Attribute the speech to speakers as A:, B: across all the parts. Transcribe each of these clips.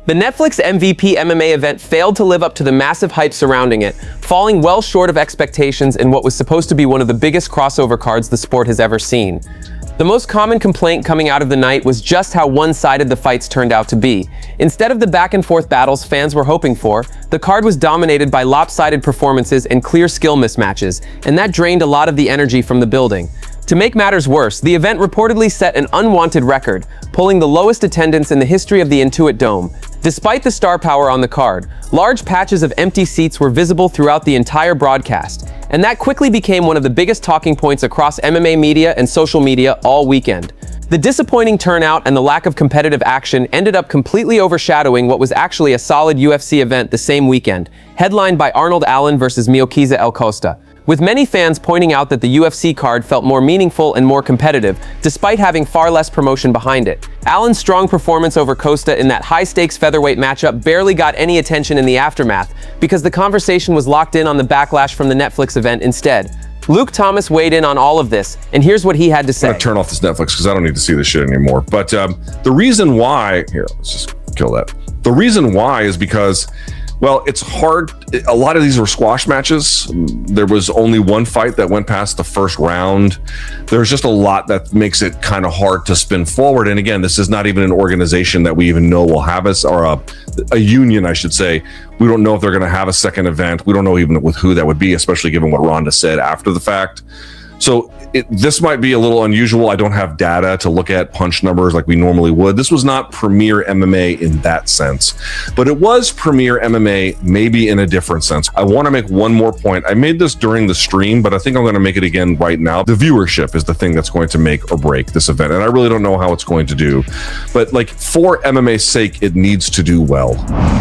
A: The Netflix MVP MMA event failed to live up to the massive hype surrounding it, falling well short of expectations in what was supposed to be one of the biggest crossover cards the sport has ever seen. The most common complaint coming out of the night was just how one-sided the fights turned out to be. Instead of the back-and-forth battles fans were hoping for, the card was dominated by lopsided performances and clear skill mismatches, and that drained a lot of the energy from the building. To make matters worse, the event reportedly set an unwanted record, pulling the lowest attendance in the history of the Intuit Dome. Despite the star power on the card, large patches of empty seats were visible throughout the entire broadcast, and that quickly became one of the biggest talking points across MMA media and social media all weekend. The disappointing turnout and the lack of competitive action ended up completely overshadowing what was actually a solid UFC event the same weekend, headlined by Arnold Allen versus Miokiza El Costa, with many fans pointing out that the UFC card felt more meaningful and more competitive, despite having far less promotion behind it. Allen's strong performance over Costa in that high-stakes featherweight matchup barely got any attention in the aftermath, because the conversation was locked in on the backlash from the Netflix event instead. Luke Thomas weighed in on all of this, and here's what he had to say.
B: I'm gonna turn off this Netflix because I don't need to see this shit anymore. But the reason why, here, let's just kill that. The reason why is because, well, it's hard. A lot of these were squash matches. There was only one fight that went past the first round. There's just a lot that makes it kind of hard to spin forward. And again, this is not even an organization that we even know will have us, or a union, I should say. We don't know if they're going to have a second event. We don't know even with who that would be, especially given what Ronda said after the fact. So this might be a little unusual. I don't have data to look at punch numbers like we normally would. This was not premier MMA in that sense, but it was premier MMA maybe in a different sense. I want to make one more point. I made this during the stream, but I think I'm going to make it again right now. The viewership is the thing that's going to make or break this event, and I really don't know how it's going to do. But like, for MMA's sake, it needs to do well.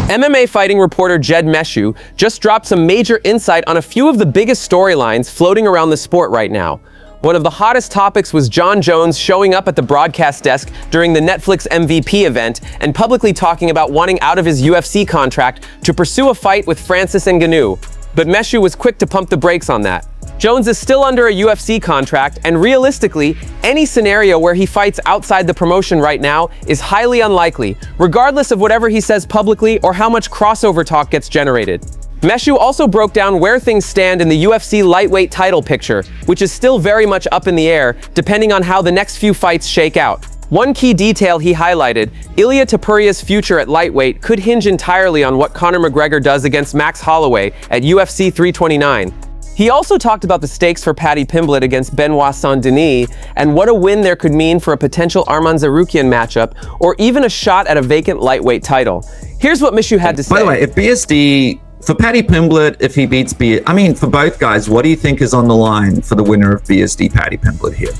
A: MMA fighting reporter Jed Meshew just dropped some major insight on a few of the biggest storylines floating around the sport right now. One of the hottest topics was Jon Jones showing up at the broadcast desk during the Netflix MVP event and publicly talking about wanting out of his UFC contract to pursue a fight with Francis Ngannou. But Meshew was quick to pump the brakes on that. Jones is still under a UFC contract, and realistically, any scenario where he fights outside the promotion right now is highly unlikely, regardless of whatever he says publicly or how much crossover talk gets generated. Meshew also broke down where things stand in the UFC lightweight title picture, which is still very much up in the air, depending on how the next few fights shake out. One key detail he highlighted, Ilia Topuria's future at lightweight could hinge entirely on what Conor McGregor does against Max Holloway at UFC 329. He also talked about the stakes for Paddy Pimblett against Benoit Saint-Denis, and what a win there could mean for a potential Arman Tsarukyan matchup, or even a shot at a vacant lightweight title. Here's what Meshew had to say.
C: By the way, if BSD, for Paddy Pimblett, if he beats for both guys, what do you think is on the line for the winner of BSD Paddy Pimblett here?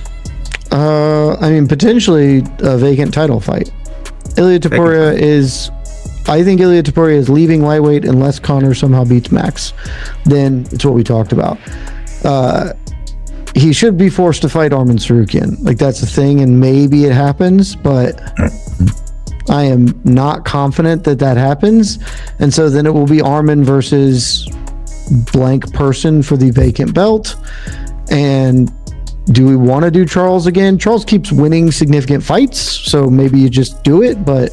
D: Potentially a vacant title fight. I think Ilia Topuria is leaving lightweight unless Conor somehow beats Max. Then it's what we talked about. He should be forced to fight Arman Tsarukyan. Like, that's the thing, and maybe it happens, but I am not confident that that happens. And so then it will be Arman versus blank person for the vacant belt. And do we want to do Charles again? Charles keeps winning significant fights, so maybe you just do it. But,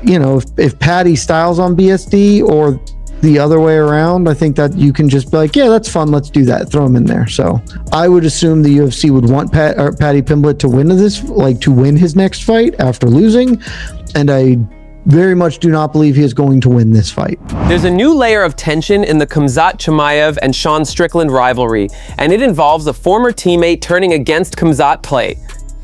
D: you know, if Paddy styles on BSD or the other way around, I think that you can just be like, yeah, that's fun, let's do that, throw him in there. So I would assume the UFC would want Paddy Pimblett to win his next fight after losing, and I very much do not believe he is going to win this fight.
A: There's a new layer of tension in the Khamzat Chimaev and Sean Strickland rivalry, and it involves a former teammate turning against Khamzat play.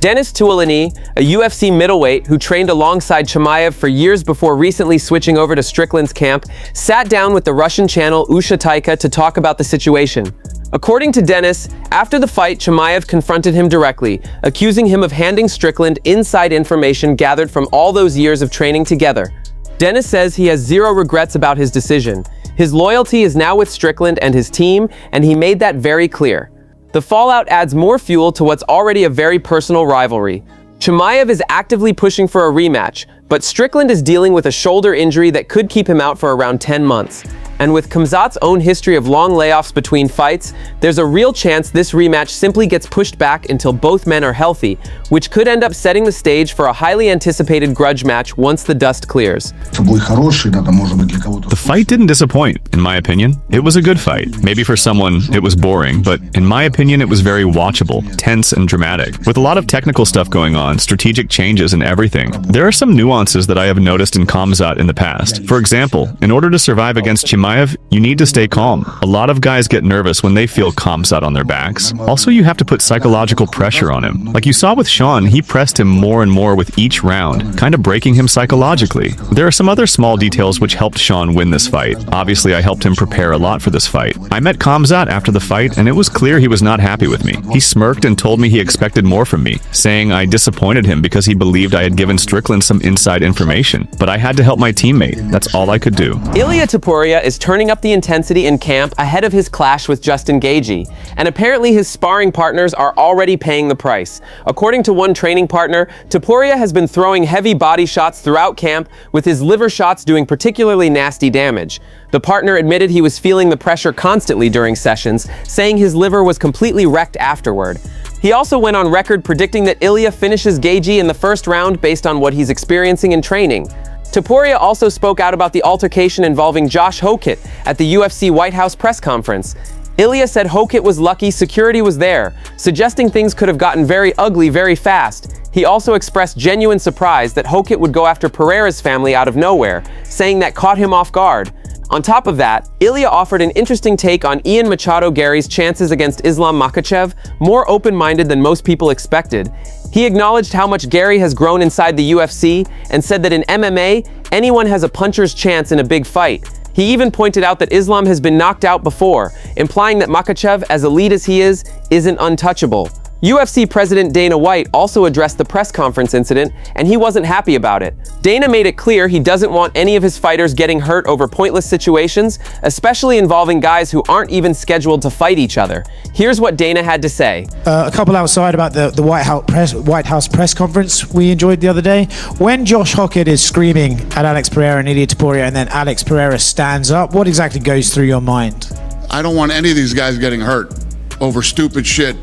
A: Dennis Tuolini, a UFC middleweight who trained alongside Chimaev for years before recently switching over to Strickland's camp, sat down with the Russian channel Usha Taika to talk about the situation. According to Dennis, after the fight, Chimaev confronted him directly, accusing him of handing Strickland inside information gathered from all those years of training together. Dennis says he has zero regrets about his decision. His loyalty is now with Strickland and his team, and he made that very clear. The fallout adds more fuel to what's already a very personal rivalry. Chimaev is actively pushing for a rematch, but Strickland is dealing with a shoulder injury that could keep him out for around 10 months. And with Khamzat's own history of long layoffs between fights, there's a real chance this rematch simply gets pushed back until both men are healthy, which could end up setting the stage for a highly anticipated grudge match once the dust clears.
E: The fight didn't disappoint, in my opinion. It was a good fight. Maybe for someone, it was boring, but in my opinion, it was very watchable, tense, and dramatic, with a lot of technical stuff going on, strategic changes, and everything. There are some nuances that I have noticed in Khamzat in the past. For example, in order to survive against Chimaev, you need to stay calm. A lot of guys get nervous when they feel Khamzat on their backs. Also, you have to put psychological pressure on him. Like you saw with Sean, he pressed him more and more with each round, kind of breaking him psychologically. There are some other small details which helped Sean win this fight. Obviously, I helped him prepare a lot for this fight. I met Khamzat after the fight, and it was clear he was not happy with me. He smirked and told me he expected more from me, saying I disappointed him because he believed I had given Strickland some inside information, but I had to help my teammate. That's all I could do.
A: Ilia Topuria is turning up the intensity in camp ahead of his clash with Justin Gaethje, and apparently his sparring partners are already paying the price. According to one training partner, Topuria has been throwing heavy body shots throughout camp, with his liver shots doing particularly nasty damage. The partner admitted he was feeling the pressure constantly during sessions, saying his liver was completely wrecked afterward. He also went on record predicting that Ilia finishes Gaethje in the first round based on what he's experiencing in training. Topuria also spoke out about the altercation involving Josh Hokit at the UFC White House press conference. Ilia said Hokit was lucky security was there, suggesting things could have gotten very ugly very fast. He also expressed genuine surprise that Hokit would go after Pereira's family out of nowhere, saying that caught him off guard. On top of that, Ilia offered an interesting take on Ian Machado Garry's chances against Islam Makhachev, more open-minded than most people expected. He acknowledged how much Garry has grown inside the UFC and said that in MMA, anyone has a puncher's chance in a big fight. He even pointed out that Islam has been knocked out before, implying that Makhachev, as elite as he is, isn't untouchable. UFC President Dana White also addressed the press conference incident, and he wasn't happy about it. Dana made it clear he doesn't want any of his fighters getting hurt over pointless situations, especially involving guys who aren't even scheduled to fight each other. Here's what Dana had to say.
F: A couple outside about the White House press conference we enjoyed the other day. When Josh Hokit is screaming at Alex Pereira and Ilia Topuria, and then Alex Pereira stands up, what exactly goes through your mind?
G: I don't want any of these guys getting hurt over stupid shit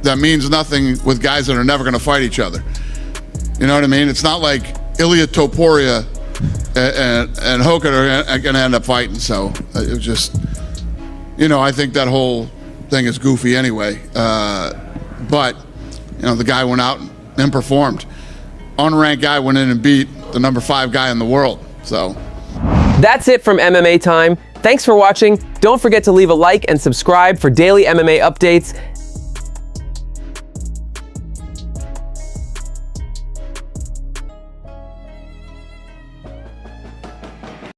G: that means nothing with guys that are never going to fight each other. You know what I mean? It's not like Ilia Topuria and Hokit are going to end up fighting. So it was just, you know, I think that whole thing is goofy anyway. But, you know, the guy went out and performed. Unranked guy went in and beat the number 5 guy in the world. So
A: that's it from MMA Time. Thanks for watching. Don't forget to leave a like and subscribe for daily MMA updates.